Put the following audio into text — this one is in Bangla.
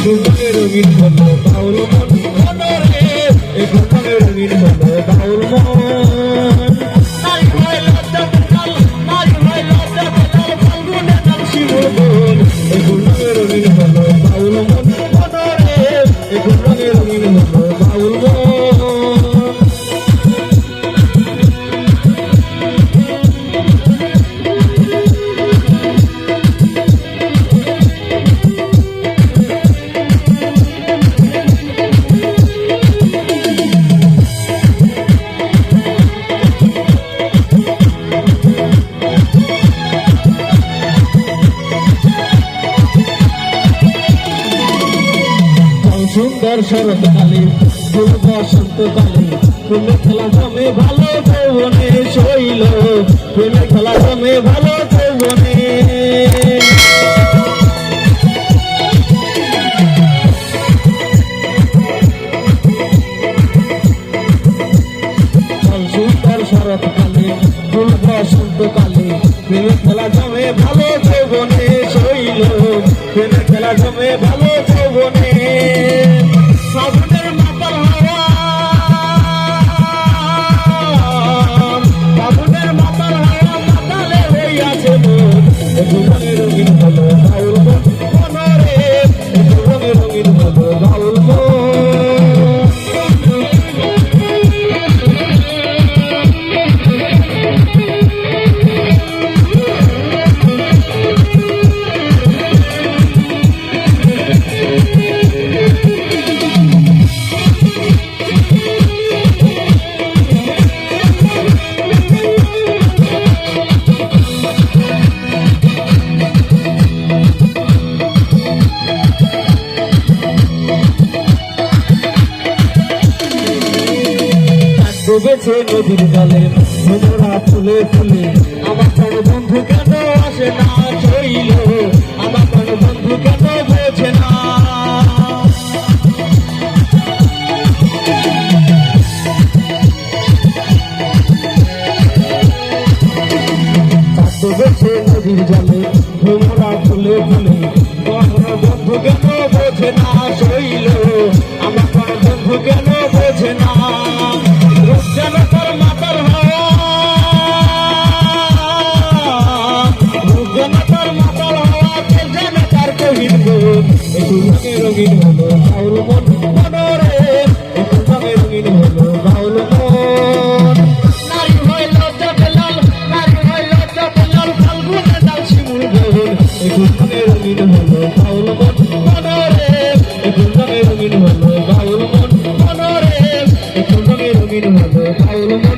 রঙে রঙিন হলো বাউল মন মনরে এখন রঙে রঙিন হলো বাউল মন নারী হয় লজ্জা বেতাল নারী হয় লজ্জা বেতাল ফাল্গুনে নাম শিমুল বন এখন রঙে রঙিন হলো বাউল মন মনরে এখন রঙে রঙিন হলো বাউল মন সুন্দর শরৎকালে ফুল বসন্তকালে প্রেমের খেলা জমে ভালো যৌবনে শৈল প্রেমের খেলা জমে ভালো যৌবনে সুন্দর শরৎকালে ফুল বসন্তকালে প্রেমের খেলা জমে ভালো যৌবনে শৈল প্রেমের খেলা জমে ভালো যৌবনে ফাগুনের মাতাল হাওয়া ফাগুনের মাতাল হাওয়া মাতালে হইয়াছে মন একটু রঙে রঙিন হলো বাউল মন মনরে একটু রঙে রঙিন হলো বাউল মন ডুবেছে নদীর জলে ভোমরা ফুলে ফুলে আমার প্রাণ বন্ধু কেন আসে না চইল আমার প্রাণ বন্ধু কেন বোঝে না ডুবেছে নদীর জলে ভোমরা ফুলে ফুলে আমার বন্ধু কেন বোঝে না চইল আমার প্রাণ বন্ধু কেন বোঝে না একটু রঙে রঙিন হলো বাউল মন মনরে একটু রঙে রঙিন হলো বাউল মন নারী হয় লজ্জা বেলাল নারী হয় লজ্জা বেলাল ফাল্গুনে নাম শিমুল বন একটু রঙে রঙিন হলো বাউল মন মনরে একটু রঙে রঙিন হলো বাউল মন মনরে একটু রঙে রঙিন হলো বাউল মন